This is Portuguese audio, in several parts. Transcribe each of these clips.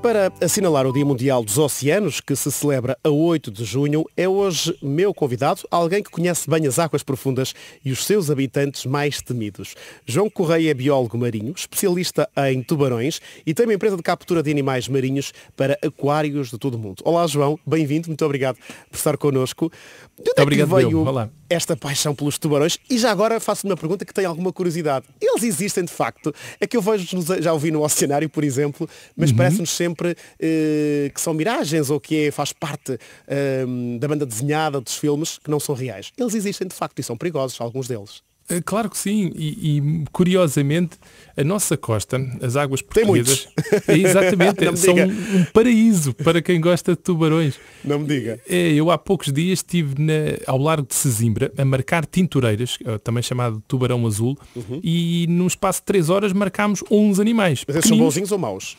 Para assinalar o Dia Mundial dos Oceanos, que se celebra a 8 de junho, é hoje meu convidado alguém que conhece bem as águas profundas e os seus habitantes mais temidos. João Correia é biólogo marinho, especialista em tubarões e tem uma empresa de captura de animais marinhos para aquários de todo o mundo. Olá João, bem-vindo, muito obrigado por estar connosco. De onde é que veio esta paixão pelos tubarões? E já agora faço uma pergunta que tem alguma curiosidade. Eles existem de facto? É que eu vejo, já ouvi no Oceanário, por exemplo, mas parece-nos sempre que são miragens ou que faz parte da banda desenhada dos filmes que não são reais. Eles existem de facto e são perigosos, alguns deles. Claro que sim, e curiosamente a nossa costa, as águas portuguesas, exatamente, são um paraíso para quem gosta de tubarões. Não me diga. Eu há poucos dias estive ao largo de Sesimbra a marcar tintureiras, também chamado tubarão azul, e num espaço de 3 horas marcámos 11 animais. Mas eles são bonzinhos ou maus?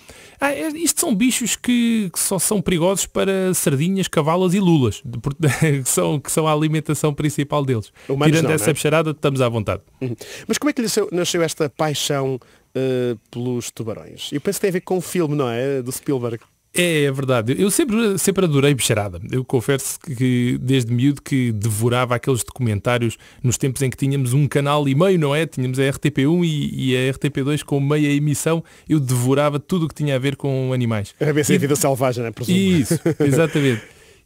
Isto são bichos que só são perigosos para sardinhas, cavalas e lulas, que são a alimentação principal deles. Humanos tirando não, essa não é? bicharada, estamos à vontade. Mas como é que lhe nasceu esta paixão pelos tubarões? Eu penso que tem a ver com o filme, não é? Do Spielberg. É verdade. Eu sempre adorei bicharada. Eu confesso que desde miúdo que devorava aqueles documentários nos tempos em que tínhamos um canal e meio, não é? Tínhamos a RTP1 e a RTP2 com meia emissão. Eu devorava tudo o que tinha a ver com animais. A ver se é vida selvagem, não é? Presumo. Isso, exatamente.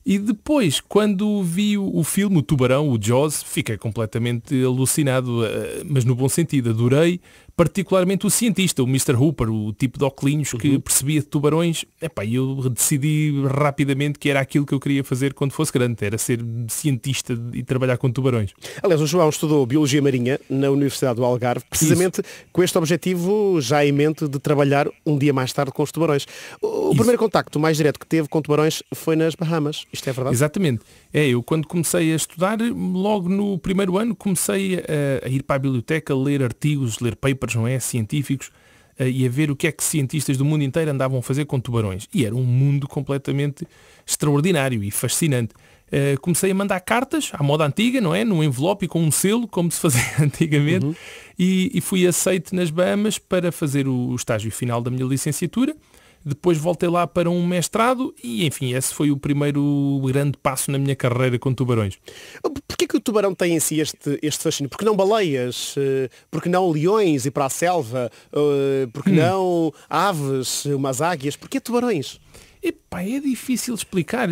E depois, quando vi o filme, o Tubarão, o Jaws, fiquei completamente alucinado, mas no bom sentido. Adorei particularmente o cientista, o Mr. Hooper, o tipo de óculos que percebia de tubarões. E eu decidi rapidamente que era aquilo que eu queria fazer quando fosse grande, era ser cientista e trabalhar com tubarões. Aliás, o João estudou Biologia Marinha na Universidade do Algarve, precisamente com este objetivo já em mente de trabalhar um dia mais tarde com os tubarões. O primeiro contacto mais direto que teve com tubarões foi nas Bahamas, isto é verdade? Exatamente. Eu quando comecei a estudar, logo no primeiro ano, comecei a ir para a biblioteca, a ler artigos, ler papers, não é, científicos, e a ver o que é que cientistas do mundo inteiro andavam a fazer com tubarões. E era um mundo completamente extraordinário e fascinante. Comecei a mandar cartas à moda antiga, não é? Num envelope e com um selo, como se fazia antigamente, e fui aceito nas Bahamas para fazer o estágio final da minha licenciatura. Depois voltei lá para um mestrado e, enfim, esse foi o primeiro grande passo na minha carreira com tubarões. Porquê que o tubarão tem em si este fascínio? Porque não baleias? Porque não leões e para a selva? Porque não aves, umas águias? Porquê tubarões? É difícil explicar.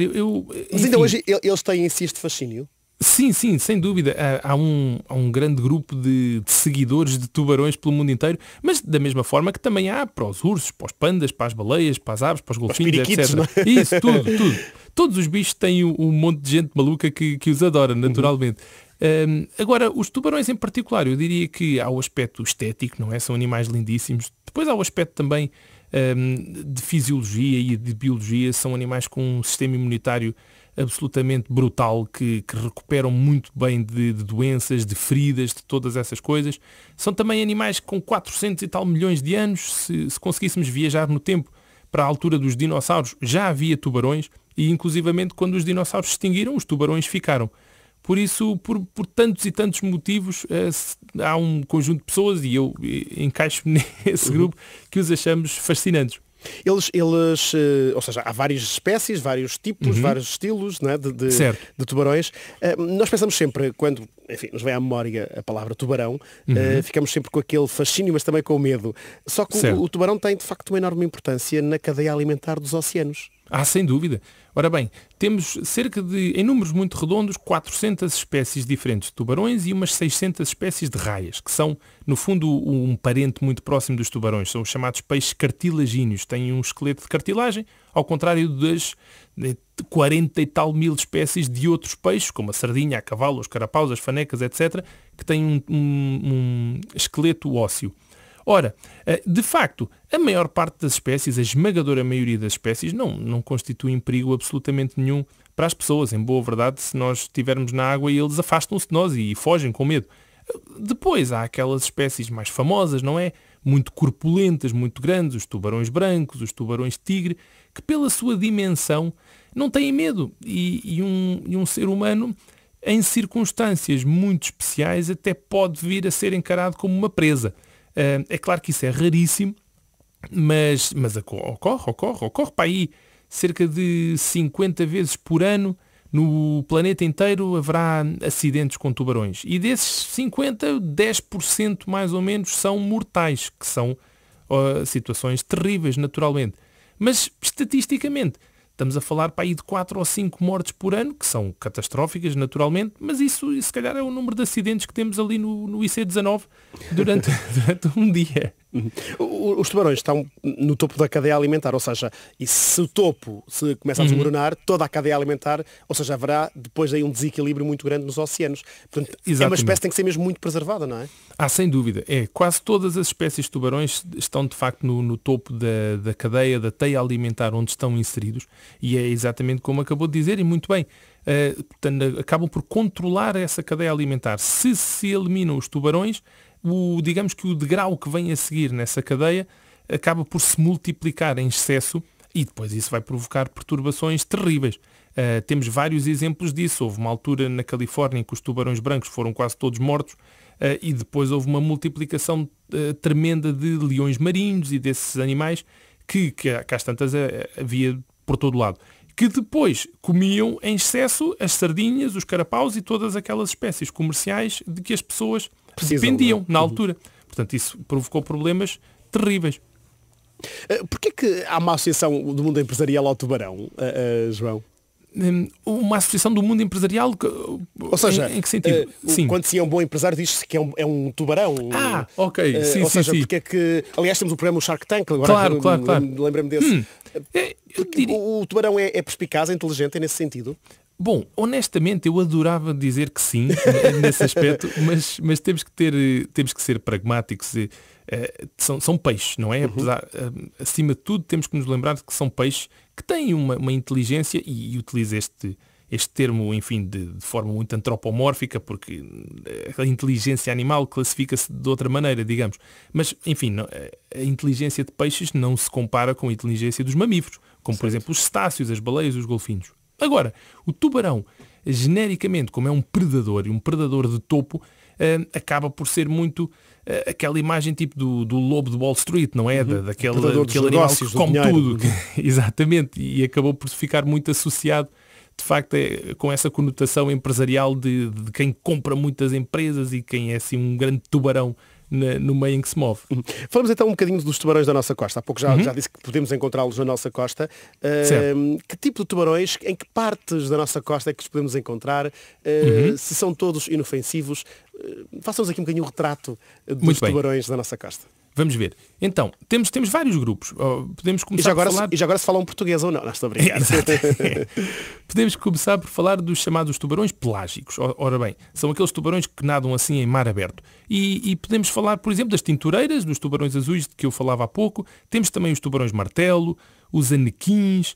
Mas ainda hoje eles têm em si este fascínio? Sim, sem dúvida. Há um grande grupo de seguidores de tubarões pelo mundo inteiro, mas da mesma forma que também há para os ursos, para os pandas, para as baleias, para as aves, para os golfinhos, etc. Não é? Isso, tudo. Todos os bichos têm um monte de gente maluca que os adora, naturalmente. Agora, os tubarões em particular, eu diria que há o aspecto estético, não é? São animais lindíssimos. Depois há o aspecto também de fisiologia e de biologia. São animais com um sistema imunitário absolutamente brutal, que recuperam muito bem de doenças, de feridas, de todas essas coisas. São também animais com 400 e tal milhões de anos. Se conseguíssemos viajar no tempo para a altura dos dinossauros, já havia tubarões e inclusivamente quando os dinossauros se extinguiram, os tubarões ficaram. Por isso, por tantos e tantos motivos, há um conjunto de pessoas, e eu encaixo-me nesse grupo, que os achamos fascinantes. Eles, ou seja, há várias espécies, vários tipos, vários estilos, não é, de tubarões. Nós pensamos sempre, quando, enfim, nos vem à memória a palavra tubarão, ficamos sempre com aquele fascínio, mas também com medo. Só que o tubarão tem, de facto, uma enorme importância na cadeia alimentar dos oceanos. Sem dúvida. Ora bem, temos cerca de, em números muito redondos, 400 espécies diferentes de tubarões e umas 600 espécies de raias, que são, no fundo, um parente muito próximo dos tubarões. São os chamados peixes cartilagíneos. Têm um esqueleto de cartilagem, ao contrário das 40 e tal mil espécies de outros peixes, como a sardinha, a cavalo, os carapaus, as fanecas, etc., que têm um esqueleto ósseo. Ora, de facto, a maior parte das espécies, a esmagadora maioria das espécies, não constituem perigo absolutamente nenhum para as pessoas. Em boa verdade, se nós estivermos na água, eles afastam-se de nós e fogem com medo. Depois há aquelas espécies mais famosas, não é? Muito corpulentas, muito grandes, os tubarões brancos, os tubarões tigre, que pela sua dimensão não têm medo. E um ser humano, em circunstâncias muito especiais, até pode vir a ser encarado como uma presa. É claro que isso é raríssimo, Mas ocorre para aí cerca de 50 vezes por ano no planeta inteiro haverá acidentes com tubarões. E desses 50, 10% mais ou menos são mortais, que são situações terríveis, naturalmente. Mas, estatisticamente, estamos a falar para aí de 4 ou 5 mortes por ano, que são catastróficas, naturalmente, mas isso, se calhar, é o número de acidentes que temos ali no IC19 durante um dia. Os tubarões estão no topo da cadeia alimentar, ou seja, e se o topo se começa a desmoronar, toda a cadeia alimentar, ou seja, haverá depois aí um desequilíbrio muito grande nos oceanos. Portanto, é uma espécie que tem que ser mesmo muito preservada, não é? Sem dúvida. Quase todas as espécies de tubarões estão de facto no topo da cadeia, da teia alimentar onde estão inseridos, e é exatamente como acabou de dizer, e muito bem. Portanto, acabam por controlar essa cadeia alimentar. Se eliminam os tubarões, digamos que o degrau que vem a seguir nessa cadeia acaba por se multiplicar em excesso e depois isso vai provocar perturbações terríveis. Temos vários exemplos disso. Houve uma altura na Califórnia em que os tubarões brancos foram quase todos mortos e depois houve uma multiplicação tremenda de leões marinhos e desses animais que às tantas havia por todo lado, que depois comiam em excesso as sardinhas, os carapaus e todas aquelas espécies comerciais de que as pessoas dependiam na altura. Portanto, isso provocou problemas terríveis. Porquê que há uma associação do mundo empresarial ao tubarão, João? Uma associação do mundo empresarial? Ou seja, em que sentido? Sim. Quando se é um bom empresário diz-se que é um tubarão. Ok. Sim, ou seja, sim. porque é que... Aliás, temos o programa Shark Tank, agora Claro. lembrei-me desse. O tubarão é perspicaz, é inteligente, é nesse sentido? Bom, honestamente eu adorava dizer que sim, nesse aspecto, mas temos que ser pragmáticos. São peixes, não é? Acima de tudo temos que nos lembrar de que são peixes que têm uma inteligência, e utilizo este termo, enfim, de forma muito antropomórfica, porque a inteligência animal classifica-se de outra maneira, digamos. Mas, enfim, a inteligência de peixes não se compara com a inteligência dos mamíferos, como, por exemplo, os cetáceos, as baleias, os golfinhos. Agora, o tubarão, genericamente, como é um predador, e um predador de topo, acaba por ser muito aquela imagem tipo do lobo de Wall Street, não é? Daquele animal que come tudo. Exatamente, e acabou por ficar muito associado, de facto, com essa conotação empresarial de quem compra muitas empresas e quem é assim um grande tubarão no meio em que se move. Falamos então um bocadinho dos tubarões da nossa costa. Há pouco já disse que podemos encontrá-los na nossa costa. Que tipo de tubarões, em que partes da nossa costa é que os podemos encontrar? Se são todos inofensivos? Façam-nos aqui um bocadinho o retrato dos tubarões da nossa costa. Vamos ver. Então, temos vários grupos. Podemos começar e já agora se falam português ou não? Não estou a brincar. Podemos começar por falar dos chamados tubarões pelágicos. Ora bem, são aqueles tubarões que nadam assim em mar aberto. E podemos falar, por exemplo, das tintureiras, dos tubarões azuis de que eu falava há pouco. Temos também os tubarões martelo, os anequins,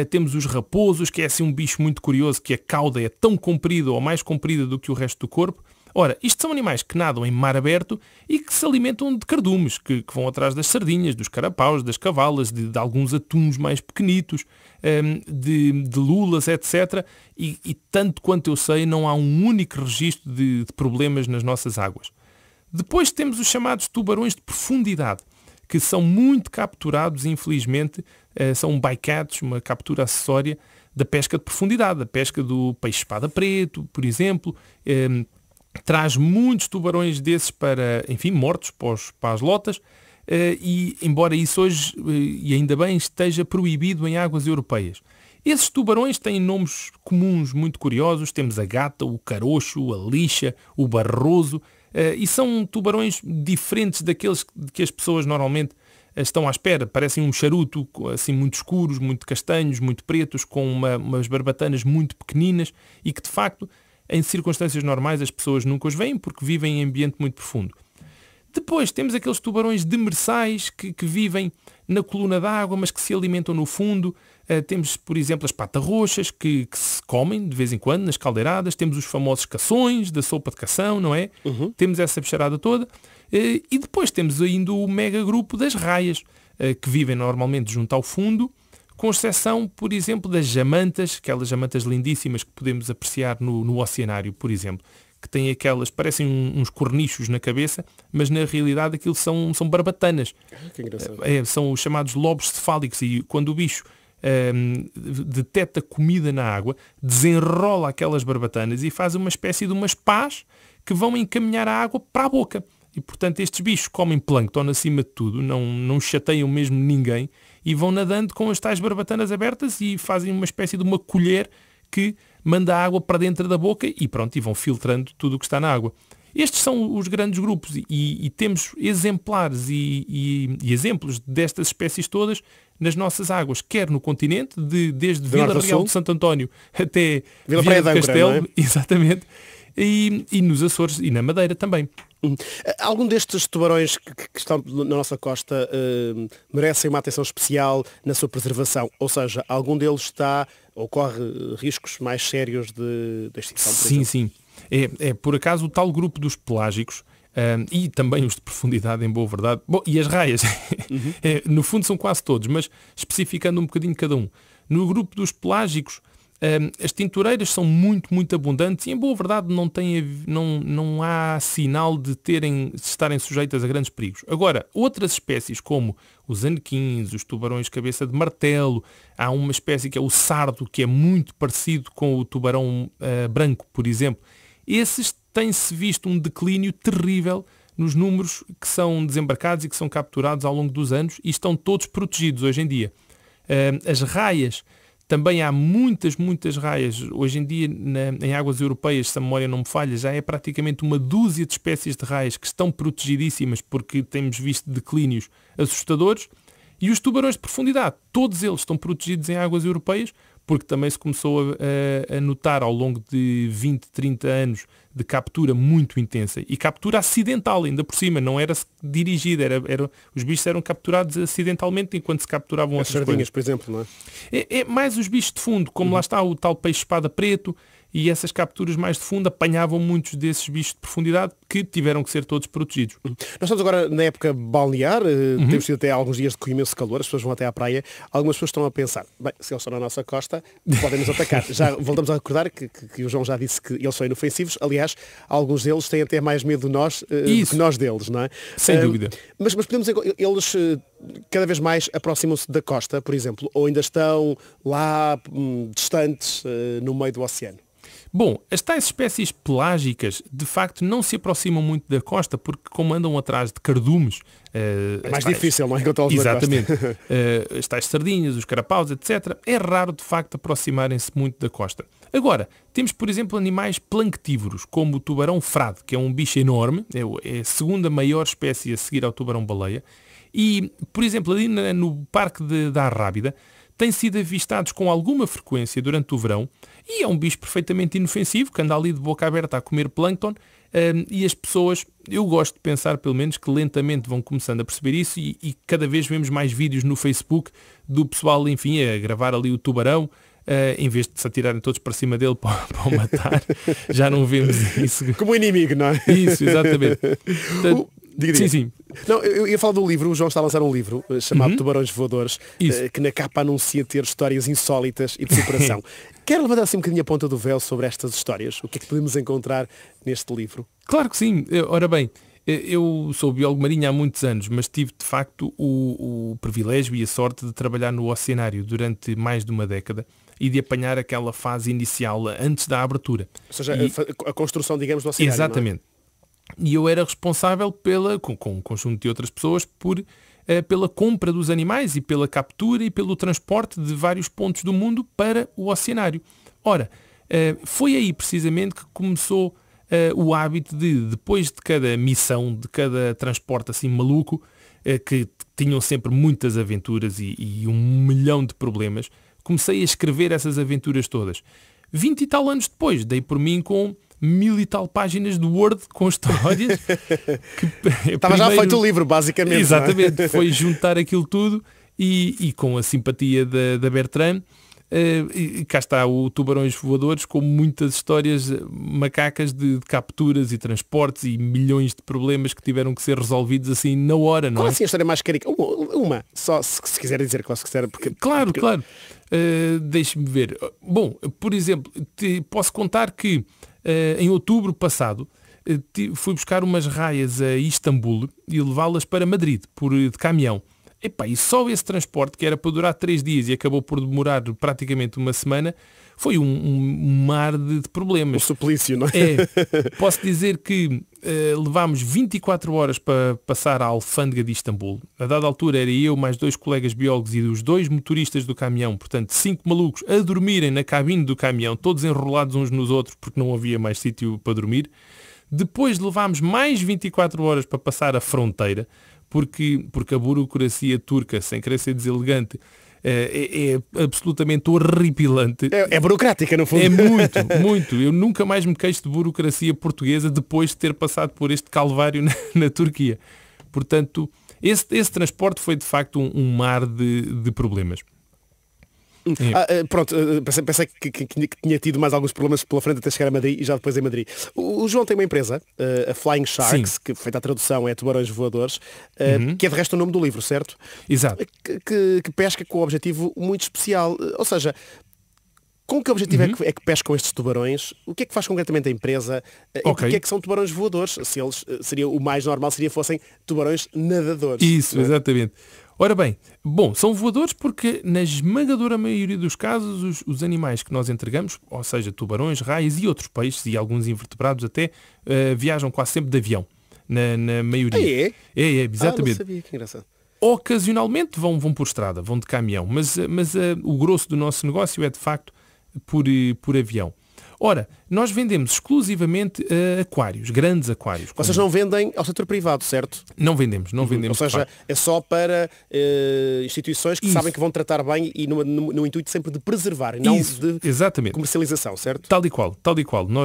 temos os raposos, que é assim um bicho muito curioso, que a cauda é tão comprida ou mais comprida do que o resto do corpo. Ora, isto são animais que nadam em mar aberto e que se alimentam de cardumes, que vão atrás das sardinhas, dos carapaus, das cavalas, de alguns atuns mais pequenitos, de lulas, etc. E tanto quanto eu sei, não há um único registro de problemas nas nossas águas. Depois temos os chamados tubarões de profundidade, que são muito capturados, infelizmente, são um bycatch, uma captura acessória da pesca de profundidade, da pesca do peixe-espada preto, por exemplo. Traz muitos tubarões desses mortos para as lotas, e embora isso hoje, e ainda bem, esteja proibido em águas europeias. Esses tubarões têm nomes comuns muito curiosos. Temos a gata, o caroxo, a lixa, o barroso, e são tubarões diferentes daqueles que as pessoas normalmente estão à espera. Parecem um charuto, assim, muito escuros, muito castanhos, muito pretos, com umas barbatanas muito pequeninas e que, de facto, em circunstâncias normais as pessoas nunca os veem porque vivem em ambiente muito profundo. Depois temos aqueles tubarões demersais que vivem na coluna d'água, mas que se alimentam no fundo. Temos, por exemplo, as patas-roxas que se comem de vez em quando nas caldeiradas. Temos os famosos cações, da sopa de cação, não é? Temos essa bicharada toda. E depois temos ainda o mega grupo das raias, que vivem normalmente junto ao fundo, com exceção, por exemplo, das jamantas, aquelas jamantas lindíssimas que podemos apreciar no oceanário, por exemplo, que têm aquelas, parecem uns cornichos na cabeça, mas na realidade aquilo são barbatanas. Que engraçado. São os chamados lobos cefálicos, e quando o bicho detecta comida na água, desenrola aquelas barbatanas e faz uma espécie de umas pás que vão encaminhar a água para a boca. E, portanto, estes bichos comem plâncton acima de tudo, não chateiam mesmo ninguém, e vão nadando com as tais barbatanas abertas e fazem uma espécie de uma colher que manda a água para dentro da boca e pronto, e vão filtrando tudo o que está na água. Estes são os grandes grupos e temos exemplares e exemplos destas espécies todas nas nossas águas, quer no continente, desde Vila Real de Santo António até Vila Praia do Castelo, não é? exatamente, e nos Açores e na Madeira também. Algum destes tubarões que estão na nossa costa merecem uma atenção especial na sua preservação? Ou seja, algum deles corre riscos mais sérios de extinção, por exemplo? Sim. É por acaso o tal grupo dos pelágicos, e também os de profundidade, em boa verdade. Bom, e as raias, no fundo são quase todos, mas especificando um bocadinho cada um. No grupo dos pelágicos, as tintureiras são muito, muito abundantes e, em boa verdade, não há sinal de estarem sujeitas a grandes perigos. Agora, outras espécies, como os anequins, os tubarões cabeça de martelo, há uma espécie que é o sardo, que é muito parecido com o tubarão branco, por exemplo. Esses têm-se visto um declínio terrível nos números que são desembarcados e que são capturados ao longo dos anos, e estão todos protegidos hoje em dia. As raias, também há muitas raias. Hoje em dia, em águas europeias, se a memória não me falha, já é praticamente uma dúzia de espécies de raias que estão protegidíssimas, porque temos visto declínios assustadores. E os tubarões de profundidade, todos eles estão protegidos em águas europeias, porque também se começou a notar ao longo de 20, 30 anos de captura muito intensa. E captura acidental, ainda por cima, não era dirigida, os bichos eram capturados acidentalmente enquanto se capturavam as sardinhas, por exemplo, não é? É mais os bichos de fundo, como lá está o tal peixe-espada preto, e essas capturas mais de fundo apanhavam muitos desses bichos de profundidade que tiveram que ser todos protegidos. Nós estamos agora na época balnear, temos tido até alguns dias com imenso calor, as pessoas vão até à praia, algumas pessoas estão a pensar, bem, se eles estão na nossa costa, podem nos atacar. Já voltamos a recordar que o João já disse que eles são inofensivos, aliás, alguns deles têm até mais medo de nós do que nós deles, não é? Sem dúvida. Mas podemos dizer, eles cada vez mais aproximam-se da costa, por exemplo, ou ainda estão lá distantes no meio do oceano? Bom, as tais espécies pelágicas de facto não se aproximam muito da costa porque, como andam atrás de cardumes... é mais difícil, não é? Encontrá-los na costa. Exatamente. As tais sardinhas, os carapaus, etc. É raro de facto aproximarem-se muito da costa. Agora, temos por exemplo animais planctívoros, como o tubarão frade, que é um bicho enorme, é a segunda maior espécie a seguir ao tubarão-baleia. E, por exemplo, ali no Parque da Arrábida, têm sido avistados com alguma frequência durante o verão, e é um bicho perfeitamente inofensivo, que anda ali de boca aberta a comer plâncton, e as pessoas, eu gosto de pensar pelo menos, que lentamente vão começando a perceber isso, e cada vez vemos mais vídeos no Facebook do pessoal, enfim, a gravar ali o tubarão, em vez de se atirarem todos para cima dele para o matar. Já não vemos isso. Como inimigo, não é? Isso, exatamente. Portanto, Diga. Sim. Não, eu ia falar do livro, o João está a lançar um livro chamado Tubarões Voadores, que na capa anuncia ter histórias insólitas e de superação. Quer levantar assim um bocadinho a ponta do véu sobre estas histórias? O que é que podemos encontrar neste livro? Claro que sim. Ora bem, eu sou biólogo marinho há muitos anos, mas tive de facto o privilégio e a sorte de trabalhar no oceanário durante mais de uma década e de apanhar aquela fase inicial antes da abertura. Ou seja, a construção, digamos, do oceanário. Exatamente. E eu era responsável com um conjunto de outras pessoas pela compra dos animais e pela captura e pelo transporte de vários pontos do mundo para o oceanário. Ora, foi aí precisamente que começou o hábito de, depois de cada missão, de cada transporte assim maluco, que tinham sempre muitas aventuras e 1 milhão de problemas, comecei a escrever essas aventuras todas. 20 e tal anos depois, dei por mim com 1000 e tal páginas de Word com histórias. Estava já feito o livro, basicamente. Exatamente, não é? foi juntar aquilo tudo e com a simpatia da Bertrand, e cá está o Tubarões Voadores, com muitas histórias macacas de capturas e transportes e milhões de problemas que tiveram que ser resolvidos assim na hora, não é? Qual assim a história mais carica? Uma, só se quiser dizer, qual se quiser. Claro. Deixe-me ver. Bom, por exemplo, posso contar que em outubro passado, fui buscar umas raias a Istambul e levá-las para Madrid, de caminhão. E só esse transporte, que era para durar 3 dias e acabou por demorar praticamente uma semana, foi um mar de problemas. Um suplício, não é? Posso dizer que levámos 24 horas para passar à alfândega de Istambul. A dada altura era eu, mais 2 colegas biólogos e os 2 motoristas do caminhão, portanto 5 malucos a dormirem na cabine do caminhão, todos enrolados uns nos outros porque não havia mais sítio para dormir. Depois levámos mais 24 horas para passar a fronteira, porque a burocracia turca, sem querer ser deselegante, é absolutamente horripilante. É burocrática, no fundo. É muito, muito. Eu nunca mais me queixo de burocracia portuguesa depois de ter passado por este calvário na Turquia. Portanto, esse transporte foi de facto um mar de problemas. Pronto, pensei que tinha tido mais alguns problemas pela frente até chegar a Madrid e já depois em Madrid. O João tem uma empresa, a Flying Sharks, Sim. que feita a tradução é Tubarões Voadores, que é de resto o nome do livro, certo? Exato. Que pesca com um objetivo muito especial. Ou seja, com que objetivo é que pescam estes tubarões? O que é que faz concretamente a empresa? E porque é que são tubarões voadores? Se eles seria o mais normal fossem tubarões nadadores. Isso, exatamente. Ora bem, são voadores porque na esmagadora maioria dos casos os animais que nós entregamos, ou seja, tubarões, raias e outros peixes e alguns invertebrados até, viajam quase sempre de avião, na maioria. É, exatamente. Não sabia, que engraçado. Ocasionalmente vão por estrada, vão de caminhão, mas o grosso do nosso negócio é de facto por avião. Ora, nós vendemos exclusivamente aquários, grandes aquários. Vocês não vendem ao setor privado, certo? Não vendemos. Ou seja, é só para instituições que sabem que vão tratar bem e no intuito sempre de preservar, não de exatamente. Comercialização, certo? Tal e qual.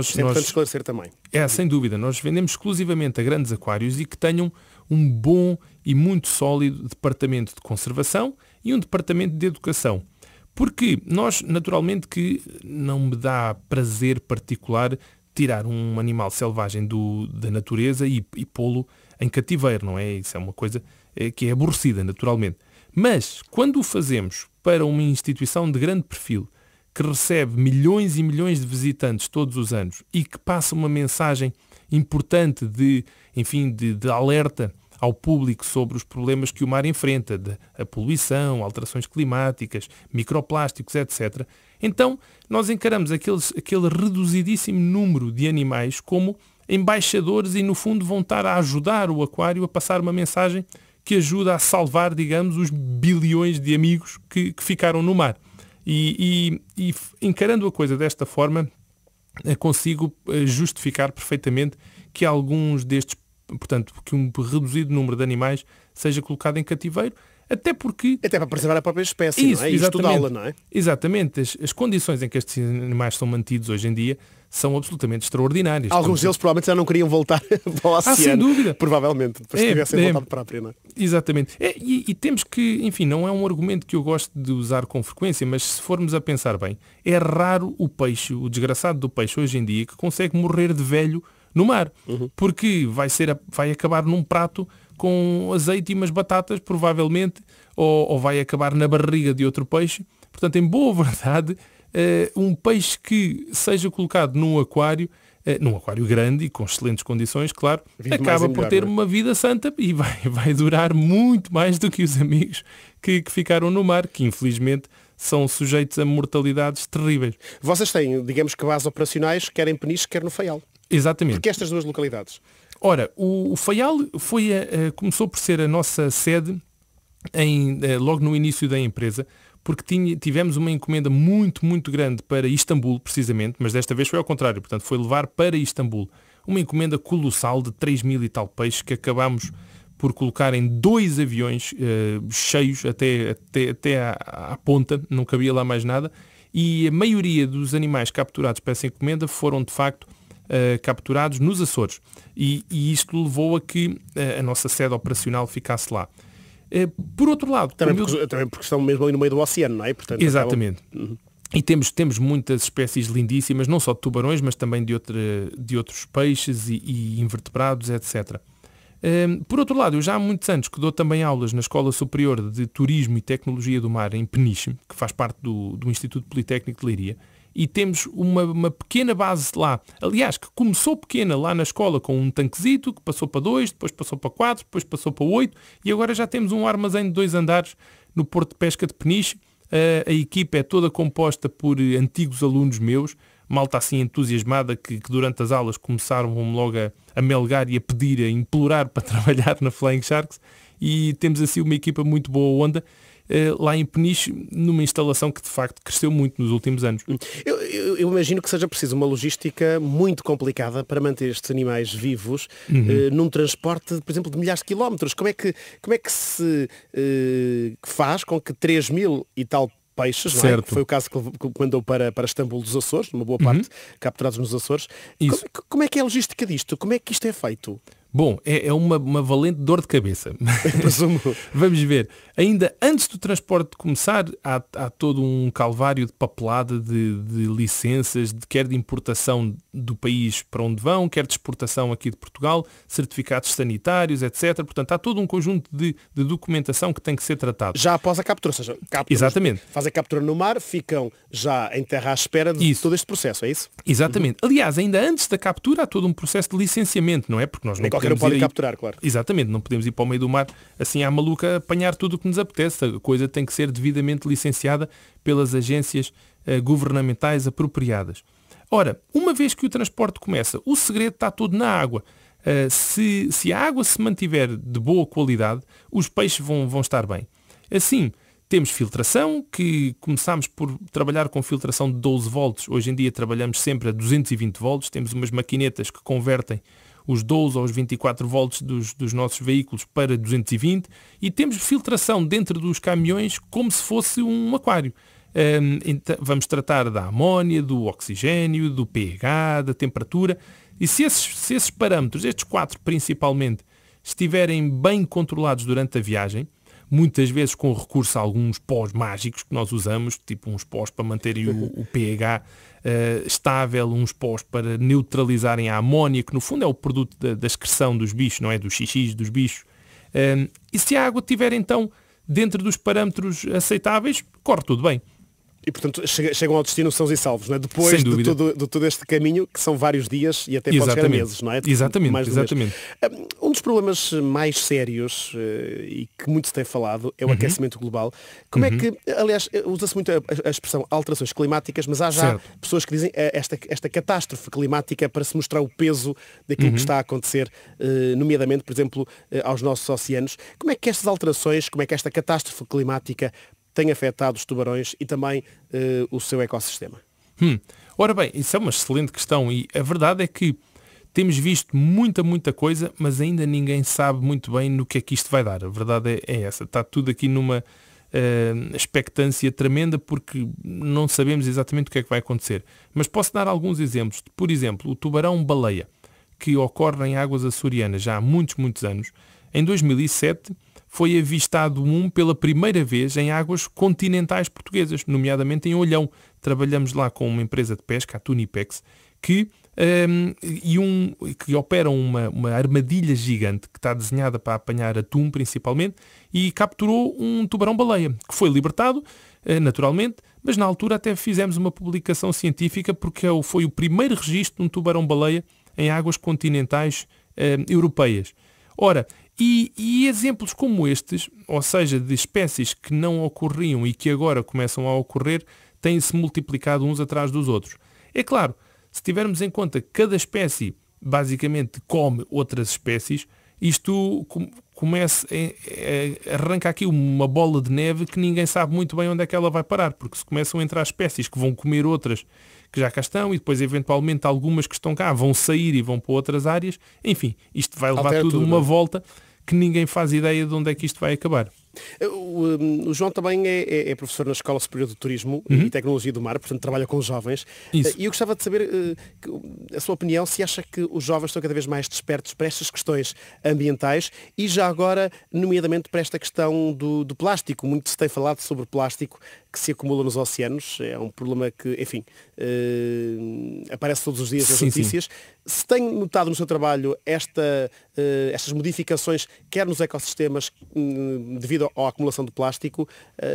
Isso é importante esclarecer também. Sem dúvida. Nós vendemos exclusivamente a grandes aquários e que tenham um bom e muito sólido departamento de conservação e um departamento de educação. Porque nós, naturalmente, que não me dá prazer particular tirar um animal selvagem da natureza e pô-lo em cativeiro, não é? Isso é uma coisa que é aborrecida, naturalmente. Mas, quando o fazemos para uma instituição de grande perfil, que recebe milhões e milhões de visitantes todos os anos e que passa uma mensagem importante de alerta ao público sobre os problemas que o mar enfrenta, a poluição, alterações climáticas, microplásticos, etc. Então, nós encaramos aquele reduzidíssimo número de animais como embaixadores e, no fundo, vão estar a ajudar o aquário a passar uma mensagem que ajuda a salvar, digamos, os bilhões de amigos que ficaram no mar. E encarando a coisa desta forma, consigo justificar perfeitamente que alguns destes, portanto, que um reduzido número de animais seja colocado em cativeiro, até para preservar a própria espécie, isso, não é? E estudá-la, não é? Exatamente. As condições em que estes animais são mantidos hoje em dia são absolutamente extraordinárias. Alguns deles provavelmente já não queriam voltar para o oceano. Sem dúvida. Provavelmente, depois tivessem vontade própria, não é? Exatamente. E temos que, não é um argumento que eu gosto de usar com frequência, mas se formos a pensar bem, é raro o desgraçado do peixe hoje em dia que consegue morrer de velho no mar, porque vai acabar num prato com azeite e umas batatas, provavelmente, ou vai acabar na barriga de outro peixe. Portanto, em boa verdade, um peixe que seja colocado num aquário grande e com excelentes condições, claro, acaba por ter uma vida santa e vai durar muito mais do que os amigos que ficaram no mar, que infelizmente são sujeitos a mortalidades terríveis. Vocês têm, digamos que bases operacionais, quer em Peniche, quer no Faial. Exatamente. Porque estas duas localidades? Ora, o Faial começou por ser a nossa sede logo no início da empresa, porque tivemos uma encomenda muito, muito grande para Istambul, precisamente, mas desta vez foi ao contrário, portanto foi levar para Istambul uma encomenda colossal de 3.000 e tal peixes que acabámos por colocar em 2 aviões cheios até à ponta, não cabia lá mais nada, e a maioria dos animais capturados para essa encomenda foram de facto capturados nos Açores, e isto levou a que a nossa sede operacional ficasse lá. Por outro lado... Também porque estão mesmo ali no meio do oceano, não é? Portanto, exatamente. E temos muitas espécies lindíssimas, não só de tubarões, mas também de outros peixes e invertebrados, etc. Por outro lado, eu já há muitos anos que dou também aulas na Escola Superior de Turismo e Tecnologia do Mar em Peniche, que faz parte do Instituto Politécnico de Leiria, e temos uma pequena base lá. Aliás, que começou pequena lá na escola com um tanquezito, que passou para 2, depois passou para 4, depois passou para 8 e agora já temos um armazém de 2 andares no Porto de Pesca de Peniche. A equipa é toda composta por antigos alunos meus, malta assim entusiasmada que durante as aulas começaram logo a melgar e a pedir, a implorar para trabalhar na Flying Sharks, e temos assim uma equipa muito boa onda lá em Peniche, numa instalação que de facto cresceu muito nos últimos anos. Eu imagino que seja preciso uma logística muito complicada para manter estes animais vivos num transporte, por exemplo, de milhares de quilómetros. Como é que se faz com que 3.000 e tal peixes, não é? Que foi o caso que mandou para Istambul dos Açores, uma boa parte capturados nos Açores. Como é que é a logística disto? Como é que isto é feito? Bom, é uma valente dor de cabeça. Presumo. Vamos ver. Ainda antes do transporte começar, há todo um calvário de papelada de licenças, quer de importação do país para onde vão, quer de exportação aqui de Portugal, certificados sanitários, etc. Portanto, há todo um conjunto de documentação que tem que ser tratado. Já após a captura, ou seja, exatamente. Fazem a captura no mar, ficam já em terra à espera de todo este processo, é isso? Exatamente. Aliás, ainda antes da captura há todo um processo de licenciamento, não é? Porque nós não qualquer um pode capturar, claro. Exatamente, não podemos ir para o meio do mar assim à maluca apanhar tudo o que nos apetece. A coisa tem que ser devidamente licenciada pelas agências governamentais apropriadas. Ora, uma vez que o transporte começa, o segredo está todo na água. Se a água se mantiver de boa qualidade, os peixes vão estar bem. Assim, temos filtração, que começámos por trabalhar com filtração de 12 volts. Hoje em dia trabalhamos sempre a 220 volts. Temos umas maquinetas que convertem os 12 ou os 24 volts dos nossos veículos para 220 e temos filtração dentro dos caminhões como se fosse um aquário. Vamos tratar da amónia, do oxigênio, do pH, da temperatura, e se esses parâmetros, estes 4 principalmente, estiverem bem controlados durante a viagem, muitas vezes com recurso a alguns pós mágicos que nós usamos, tipo uns pós para manterem o pH estável, uns pós para neutralizarem a amónia, que no fundo é o produto da excreção dos bichos, não é? Dos xixis dos bichos. E se a água estiver então dentro dos parâmetros aceitáveis, corre tudo bem. E, portanto, chegam ao destino sãos e salvos, não é? Depois de todo este caminho, que são vários dias e até pode chegar a meses, não é? Exatamente. Um dos problemas mais sérios e que muito se tem falado é o aquecimento global. Como é que, aliás, usa-se muito a expressão alterações climáticas, mas há já pessoas que dizem esta catástrofe climática para se mostrar o peso daquilo que está a acontecer, nomeadamente, por exemplo, aos nossos oceanos. Como é que estas alterações, como é que esta catástrofe climática tem afetado os tubarões e também o seu ecossistema? Ora bem, isso é uma excelente questão e a verdade é que temos visto muita coisa, mas ainda ninguém sabe muito bem no que é que isto vai dar. A verdade é essa. Está tudo aqui numa expectância tremenda porque não sabemos exatamente o que é que vai acontecer. Mas posso dar alguns exemplos. Por exemplo, o tubarão-baleia, que ocorre em águas açorianas já há muitos anos. Em 2007 foi avistado pela primeira vez em águas continentais portuguesas, nomeadamente em Olhão. Trabalhamos lá com uma empresa de pesca, a Tunipex, que opera uma armadilha gigante que está desenhada para apanhar atum principalmente e capturou um tubarão-baleia, que foi libertado naturalmente, mas na altura até fizemos uma publicação científica porque foi o primeiro registro de um tubarão-baleia em águas continentais europeias. Ora, e exemplos como estes, ou seja, de espécies que não ocorriam e que agora começam a ocorrer, têm-se multiplicado uns atrás dos outros. É claro, se tivermos em conta que cada espécie basicamente come outras espécies, isto arranca aqui uma bola de neve que ninguém sabe muito bem onde é que ela vai parar, porque se começam a entrar espécies que vão comer outras que já cá estão e depois eventualmente algumas que estão cá vão sair e vão para outras áreas, enfim, isto vai levar tudo uma volta que ninguém faz ideia de onde é que isto vai acabar. O João também é professor na Escola Superior de Turismo e Tecnologia do Mar, portanto trabalha com os jovens. Isso. E eu gostava de saber a sua opinião, se acha que os jovens estão cada vez mais despertos para estas questões ambientais e já agora, nomeadamente para esta questão do plástico. Muito se tem falado sobre plástico que se acumula nos oceanos. É um problema que, enfim, aparece todos os dias nas notícias. Sim. Se tem notado no seu trabalho estas modificações, quer nos ecossistemas, devido devido à acumulação de plástico,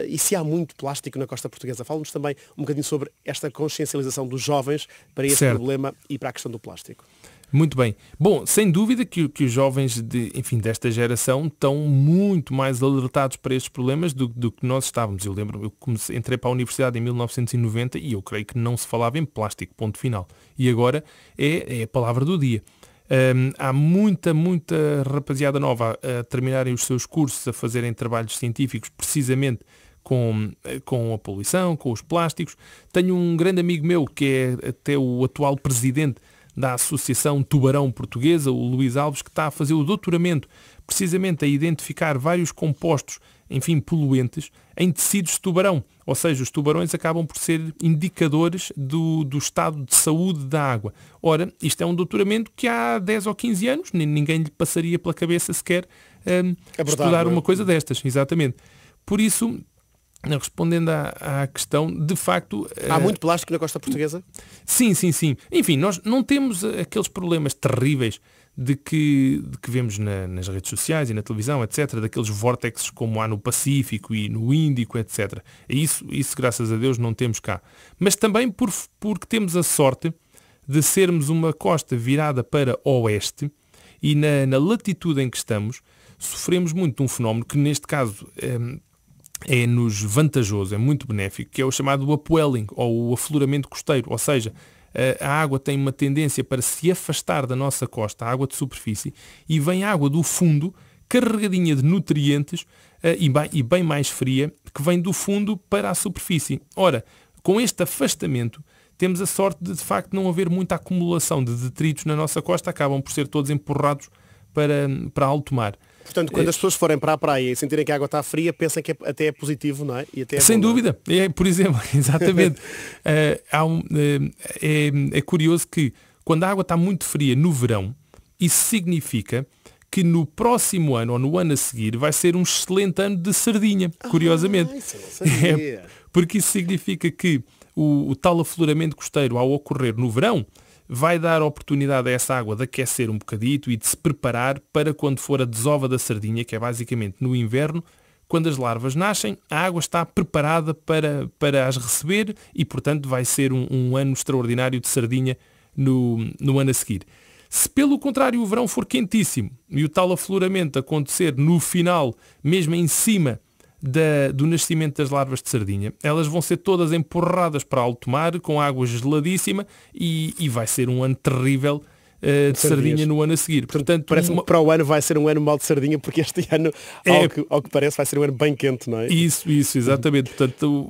e se há muito plástico na costa portuguesa. Fala-nos também um bocadinho sobre esta consciencialização dos jovens para este problema e para a questão do plástico. Muito bem. Bom, sem dúvida que os jovens desta geração estão muito mais alertados para estes problemas do que nós estávamos. Eu lembro, entrei para a universidade em 1990 e eu creio que não se falava em plástico, ponto final. E agora é a palavra do dia. Há muita rapaziada nova a terminarem os seus cursos, a fazerem trabalhos científicos precisamente com a poluição, com os plásticos. Tenho um grande amigo meu que é até o atual presidente da Associação Tubarão Portuguesa, o Luís Alves, que está a fazer o doutoramento precisamente a identificar vários compostos, enfim, poluentes, em tecidos de tubarão. Ou seja, os tubarões acabam por ser indicadores do estado de saúde da água. Ora, isto é um doutoramento que há 10 ou 15 anos ninguém lhe passaria pela cabeça sequer estudar uma coisa destas. Exatamente. Por isso, respondendo à questão, de facto... Há muito plástico na costa portuguesa? Sim. Enfim, nós não temos aqueles problemas terríveis de que vemos nas redes sociais e na televisão, etc., daqueles vórtices como há no Pacífico e no Índico, etc. Isso, graças a Deus, não temos cá. Mas também porque temos a sorte de sermos uma costa virada para oeste e na latitude em que estamos, sofremos muito de um fenómeno que, neste caso... é-nos vantajoso, é muito benéfico, que é o chamado upwelling, ou o afloramento costeiro. Ou seja, a água tem uma tendência para se afastar da nossa costa, a água de superfície, e vem água do fundo, carregadinha de nutrientes e bem mais fria, que vem do fundo para a superfície. Ora, com este afastamento, temos a sorte de facto não haver muita acumulação de detritos na nossa costa, acabam por ser todos empurrados para alto mar. Portanto, quando as pessoas forem para a praia e sentirem que a água está fria, pensem que até é positivo, não é? E até sem dúvida. Por exemplo, exatamente. É curioso que quando a água está muito fria no verão, isso significa que no próximo ano ou no ano a seguir vai ser um excelente ano de sardinha, curiosamente. Isso eu não sabia. Porque isso significa que o tal afloramento costeiro, ao ocorrer no verão, vai dar oportunidade a essa água de aquecer um bocadito e de se preparar para quando for a desova da sardinha, que é basicamente no inverno, quando as larvas nascem, a água está preparada para as receber e, portanto, vai ser um ano extraordinário de sardinha no ano a seguir. Se, pelo contrário, o verão for quentíssimo e o tal afloramento acontecer no final, mesmo em cima do nascimento das larvas de sardinha, elas vão ser todas empurradas para alto mar com água geladíssima e vai ser um ano terrível de sardinha no ano a seguir. Portanto, parece-me que para o ano vai ser um ano mau de sardinha, porque este ano, ao que parece, vai ser um ano bem quente, não é? Isso, exatamente. Portanto,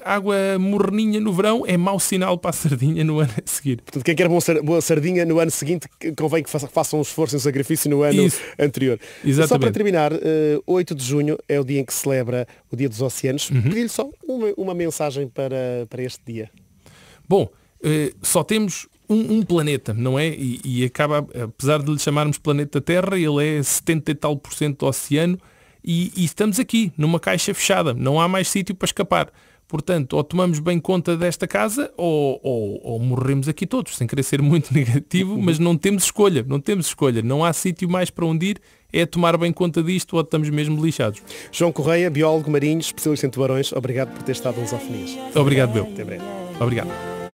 água morninha no verão é mau sinal para a sardinha no ano a seguir. Portanto, quem quer boa sardinha no ano seguinte, convém que façam um esforço e um sacrifício no ano anterior. Exatamente. Só para terminar, 8 de junho é o dia em que se celebra o Dia dos Oceanos. Pedi-lhe só uma mensagem para este dia. Bom, só temos um planeta, não é? E acaba, apesar de lhe chamarmos planeta Terra, ele é 70 e tal % oceano e estamos aqui, numa caixa fechada. Não há mais sítio para escapar. Portanto, ou tomamos bem conta desta casa ou morremos aqui todos, sem querer ser muito negativo, mas não temos escolha. Não há sítio mais para onde ir, é tomar bem conta disto ou estamos mesmo lixados. João Correia, biólogo marinho, especialista em tubarões, obrigado por ter estado nos Alfenias. Obrigado, meu. Até breve. Obrigado.